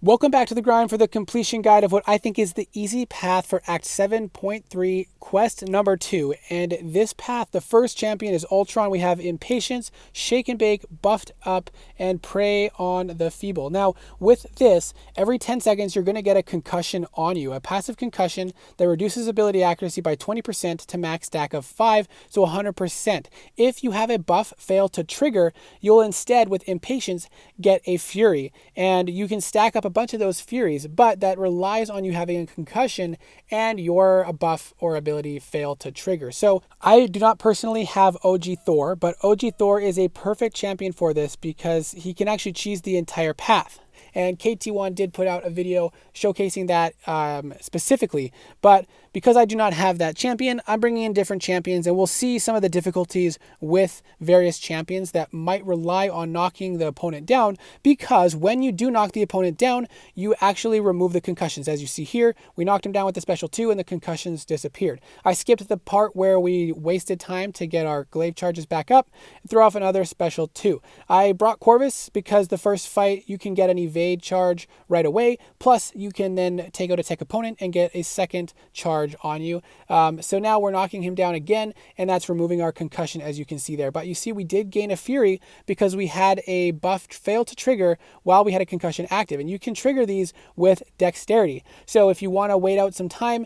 Welcome back to the grind for the completion guide of what I think is the easy path for Act 7.3 quest number 2. And this path, the first champion is Ultron. We have Impatience, Shake and Bake, Buffed Up, and Prey on the Feeble. Now, with this, every 10 seconds, you're going to get a concussion on you, a passive concussion that reduces ability accuracy by 20% to max stack of 5, so 100%. If you have a buff fail to trigger, you'll instead, with Impatience, get a Fury, and you can stack up a bunch of those Furies, but that relies on you having a concussion and your buff or ability fail to trigger. So I do not personally have OG Thor, but OG Thor is a perfect champion for this because he can actually cheese the entire path. And KT1 did put out a video showcasing that specifically. But because I do not have that champion, I'm bringing in different champions, and we'll see some of the difficulties with various champions that might rely on knocking the opponent down, because when you do knock the opponent down, you actually remove the concussions. As you see here, we knocked him down with the special 2 and the concussions disappeared. I skipped the part where we wasted time to get our glaive charges back up and throw off another special 2. I brought Corvus because the first fight you can get an evade charge right away, plus you can then take out a tech opponent and get a second charge on you. So now we're knocking him down again, and that's removing our concussion, as you can see there. But you see we did gain a Fury because we had a buff fail to trigger while we had a concussion active, and you can trigger these with dexterity. So if you want to wait out some time,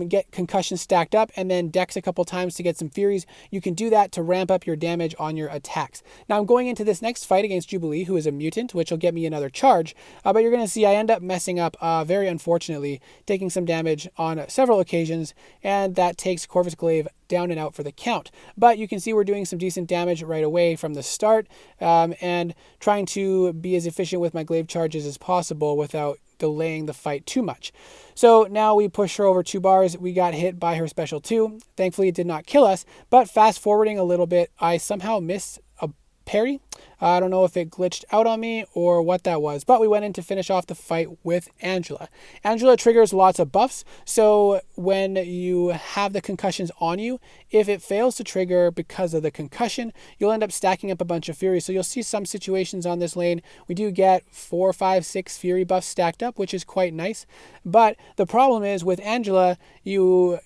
get concussion stacked up and then dex a couple times to get some Furies, you can do that to ramp up your damage on your attacks. Now I'm going into this next fight against Jubilee, who is a mutant, which will get me another charge, but you're going to see I end up messing up very unfortunately, taking some damage on several occasions, and that takes Corvus Glaive down and out for the count. But you can see we're doing some decent damage right away from the start, and trying to be as efficient with my glaive charges as possible without delaying the fight too much. So now we push her over 2 bars. We got hit by her special 2. Thankfully, it did not kill us, but fast forwarding a little bit, I somehow missed a parry. I don't know if it glitched out on me or what that was, but we went in to finish off the fight with Angela. Angela triggers lots of buffs, so when you have the concussions on you, if it fails to trigger because of the concussion, you'll end up stacking up a bunch of Fury. So you'll see some situations on this lane, we do get 4, 5, 6 Fury buffs stacked up, which is quite nice. But the problem is with Angela, you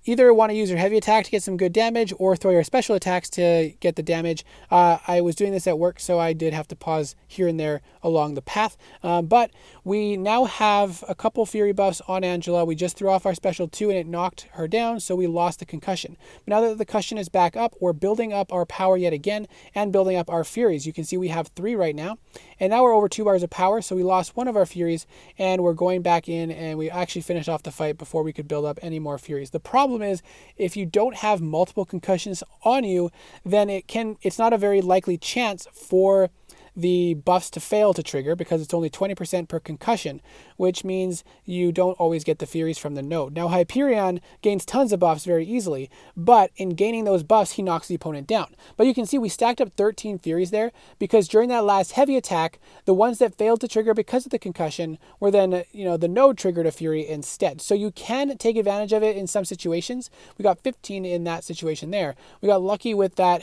either want to use your heavy attack to get some good damage or throw your special attacks to get the damage. I was doing this at work, so I did have to pause here and there along the path. But we now have a couple Fury buffs on Angela. We just threw off our special 2 and it knocked her down, so we lost the concussion. But now that the concussion is back up, we're building up our power yet again and building up our Furies. You can see we have 3 right now. And now we're over 2 bars of power, so we lost one of our Furies, and we're going back in, and we actually finished off the fight before we could build up any more Furies. The problem is, if you don't have multiple concussions on you, then it's not a very likely chance for the buffs to fail to trigger, because it's only 20% per concussion, which means you don't always get the Furies from the node. Now, Hyperion gains tons of buffs very easily, but in gaining those buffs, he knocks the opponent down. But you can see we stacked up 13 Furies there, because during that last heavy attack, the ones that failed to trigger because of the concussion were then, the node triggered a Fury instead. So you can take advantage of it in some situations. We got 15 in that situation there. We got lucky with that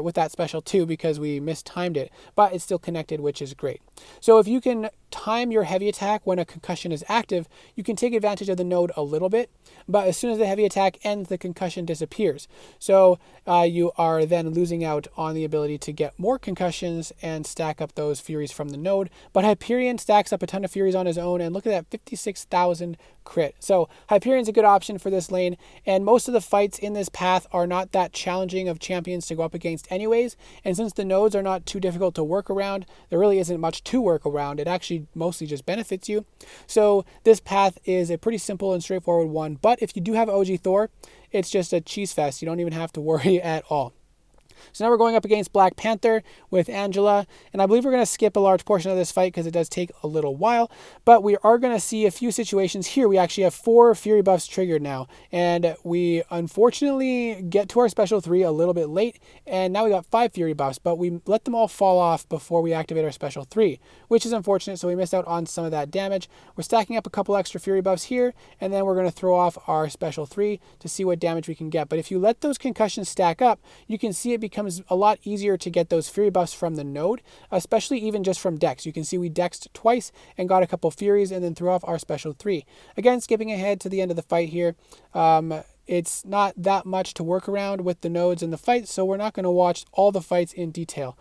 with that special 2 because we mistimed it, but it's still connected, which is great. So if you can time your heavy attack when a concussion is active, you can take advantage of the node a little bit, but as soon as the heavy attack ends, the concussion disappears. So you are then losing out on the ability to get more concussions and stack up those Furies from the node. But Hyperion stacks up a ton of Furies on his own, and look at that, 56,000 crit. So Hyperion's a good option for this lane, and most of the fights in this path are not that challenging of champions to go up against anyways, and since the nodes are not too difficult to work around, there really isn't much to work around. It actually mostly just benefits you. So this path is a pretty simple and straightforward one, but if you do have OG Thor, it's just a cheese fest. You don't even have to worry at all. So now we're going up against Black Panther with Angela, and I believe we're going to skip a large portion of this fight because it does take a little while, but we are going to see a few situations here. We actually have 4 Fury buffs triggered now, and we unfortunately get to our special 3 a little bit late, and now we got 5 Fury buffs, but we let them all fall off before we activate our special 3, which is unfortunate, so we missed out on some of that damage. We're stacking up a couple extra Fury buffs here, and then we're going to throw off our special 3 to see what damage we can get. But if you let those concussions stack up, you can see it becomes a lot easier to get those Fury buffs from the node, especially even just from Dex. You can see we Dexed twice and got a couple Furies and then threw off our special 3. Again, skipping ahead to the end of the fight here. It's not that much to work around with the nodes in the fight, so we're not going to watch all the fights in detail.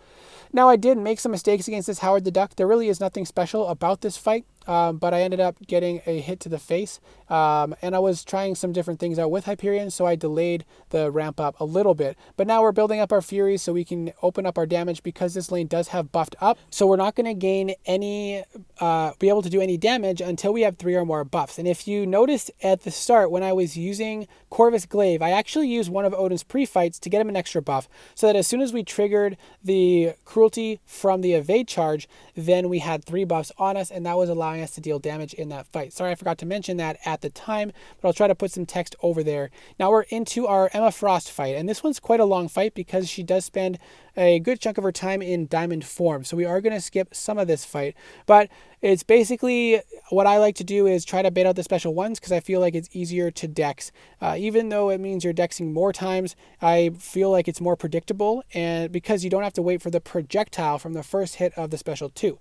Now, I did make some mistakes against this Howard the Duck. There really is nothing special about this fight, but I ended up getting a hit to the face, and I was trying some different things out with Hyperion, so I delayed the ramp up a little bit. But now we're building up our Furies so we can open up our damage because this lane does have buffed up, so we're not going to gain any, be able to do any damage until we have 3 or more buffs. And if you noticed at the start when I was using Corvus Glaive, I actually used one of Odin's pre-fights to get him an extra buff, so that as soon as we triggered the Cruelty from the evade charge, then we had 3 buffs on us, and that was allowing us to deal damage in that fight. Sorry, I forgot to mention that at the time, but I'll try to put some text over there. Now we're into our Emma Frost fight, and this one's quite a long fight because she does spend a good chunk of her time in diamond form, so we are going to skip some of this fight, but it's basically what I like to do is try to bait out the special ones because I feel like it's easier to dex. Even though it means you're dexing more times, I feel like it's more predictable, and because you don't have to wait for the projectile from the first hit of the special 2.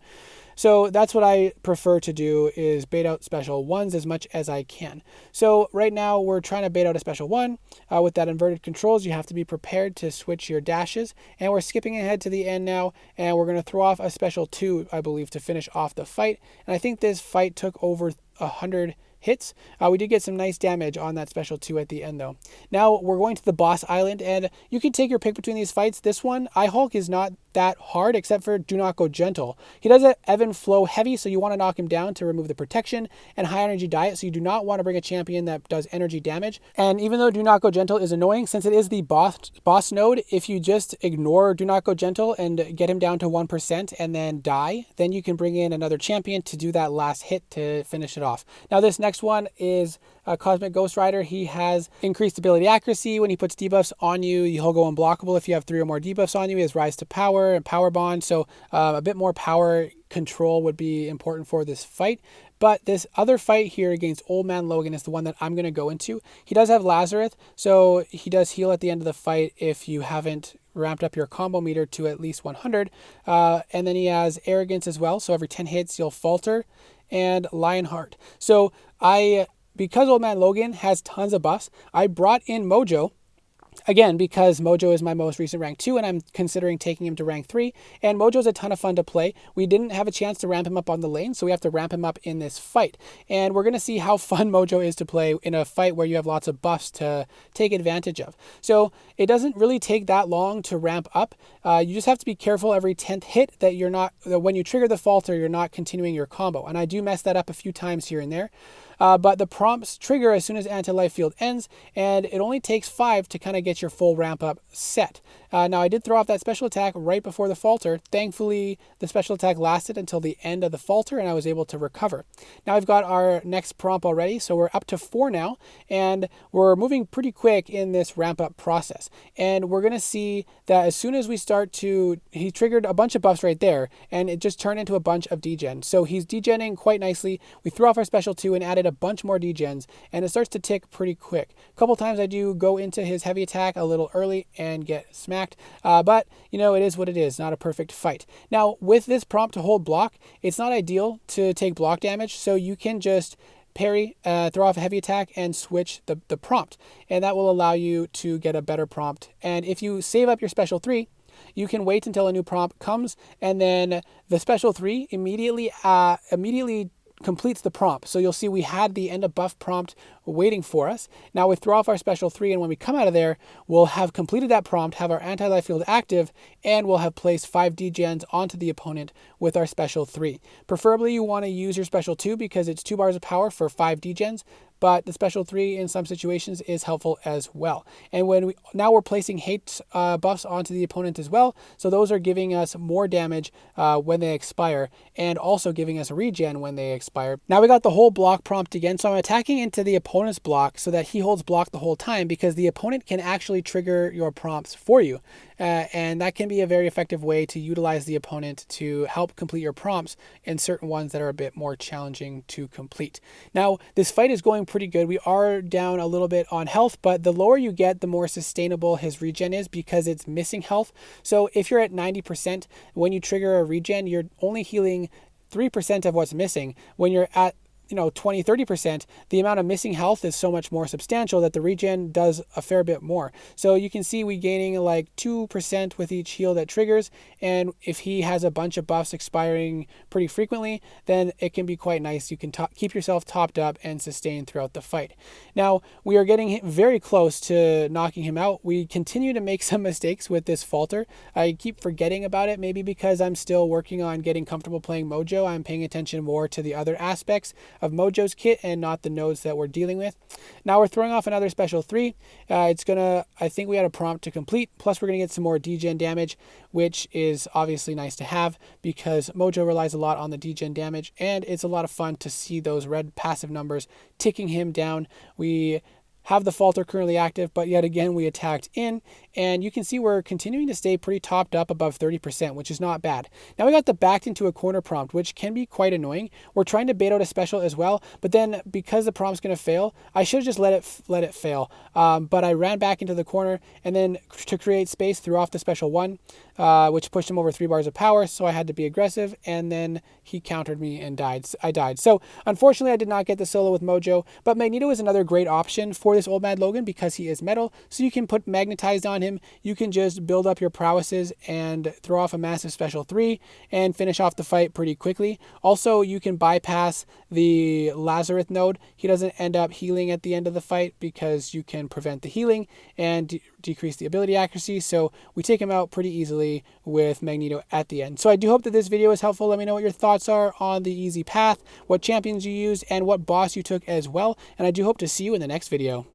So that's what I prefer to do, is bait out special 1s as much as I can. So right now we're trying to bait out a special 1. With that inverted controls, you have to be prepared to switch your dashes. And we're skipping ahead to the end now, and we're going to throw off a special 2, I believe, to finish off the fight. And I think this fight took over 100 hits. We did get some nice damage on that special 2 at the end though. Now we're going to the boss island, and you can take your pick between these fights. This one, Hulk is not that hard except for do not go gentle. He does an ebb and flow heavy, so you want to knock him down to remove the protection, and high energy diet, so you do not want to bring a champion that does energy damage. And even though do not go gentle is annoying, since it is the boss node, if you just ignore do not go gentle and get him down to 1% and then die, then you can bring in another champion to do that last hit to finish it off. Now this next one is Cosmic Ghost Rider. He has increased ability accuracy. When he puts debuffs on you, he'll go unblockable if you have 3 or more debuffs on you. He has Rise to Power and Power Bond, so a bit more power control would be important for this fight. But this other fight here against Old Man Logan is the one that I'm going to go into. He does have Lazarus, so he does heal at the end of the fight if you haven't ramped up your combo meter to at least 100. And then he has Arrogance as well, so every 10 hits you'll falter, and Lionheart. So because Old Man Logan has tons of buffs, I brought in Mojo. Again, because Mojo is my most recent rank 2, and I'm considering taking him to rank 3. And Mojo's a ton of fun to play. We didn't have a chance to ramp him up on the lane, so we have to ramp him up in this fight. And we're going to see how fun Mojo is to play in a fight where you have lots of buffs to take advantage of. So it doesn't really take that long to ramp up. You just have to be careful every 10th hit that when you trigger the falter, you're not continuing your combo. And I do mess that up a few times here and there. But the prompts trigger as soon as anti-life field ends, and it only takes 5 to kind of get your full ramp up set. Now I did throw off that special attack right before the falter. Thankfully, the special attack lasted until the end of the falter, and I was able to recover. Now I've got our next prompt already, so we're up to 4 now, and we're moving pretty quick in this ramp up process. And we're going to see that as soon as we start to, he triggered a bunch of buffs right there, and it just turned into a bunch of degen. So he's degenning quite nicely. We threw off our special 2 and added a bunch more degens, and it starts to tick pretty quick. A couple times I do go into his heavy attack a little early and get smacked, but it is what it is, not a perfect fight. Now with this prompt to hold block, it's not ideal to take block damage, so you can just parry, throw off a heavy attack, and switch the prompt, and that will allow you to get a better prompt. And if you save up your special 3, you can wait until a new prompt comes, and then the special 3 immediately completes the prompt. So you'll see we had the end of buff prompt waiting for us. Now we throw off our special 3, and when we come out of there, we'll have completed that prompt, have our anti-life field active, and we'll have placed 5 degens onto the opponent with our special 3. Preferably you want to use your special 2 because it's 2 bars of power for 5 degens, but the special 3 in some situations is helpful as well. And now we're placing hate buffs onto the opponent as well, so those are giving us more damage when they expire, and also giving us regen when they expire. Now we got the whole block prompt again, so I'm attacking into the opponent's block so that he holds block the whole time, because the opponent can actually trigger your prompts for you. and that can be a very effective way to utilize the opponent to help complete your prompts in certain ones that are a bit more challenging to complete. Now, this fight is going pretty good. We are down a little bit on health, but the lower you get, the more sustainable his regen is because it's missing health. So if you're at 90%, when you trigger a regen, you're only healing 3% of what's missing. When you're at 20, 30%, the amount of missing health is so much more substantial that the regen does a fair bit more. So you can see we gaining like 2% with each heal that triggers. And if he has a bunch of buffs expiring pretty frequently, then it can be quite nice. You can keep yourself topped up and sustain throughout the fight. Now, we are getting very close to knocking him out. We continue to make some mistakes with this falter. I keep forgetting about it, maybe because I'm still working on getting comfortable playing Mojo. I'm paying attention more to the other aspects of Mojo's kit and not the nodes that we're dealing with. Now we're throwing off another special 3. I think we had a prompt to complete, plus we're going to get some more degen damage, which is obviously nice to have because Mojo relies a lot on the degen damage, and it's a lot of fun to see those red passive numbers ticking him down. We have the falter currently active, but yet again we attacked in, and you can see we're continuing to stay pretty topped up above 30%, which is not bad. Now we got the backed into a corner prompt, which can be quite annoying. We're trying to bait out a special as well, but then because the prompt's going to fail, I should have just let it fail. But I ran back into the corner, and then to create space threw off the special 1, which pushed him over 3 bars of power, so I had to be aggressive, and then he countered me and I died. So unfortunately I did not get the solo with Mojo, but Magneto is another great option for this Old Mad Logan because he is metal, so you can put magnetized on him. You can just build up your prowesses and throw off a massive special 3 and finish off the fight pretty quickly. Also, you can bypass the Lazarus node. He doesn't end up healing at the end of the fight because you can prevent the healing and decrease the ability accuracy, so we take him out pretty easily with Magneto at the end. So I do hope that this video is helpful. Let me know what your thoughts are on the easy path, what champions you used, and what boss you took as well, and I do hope to see you in the next video.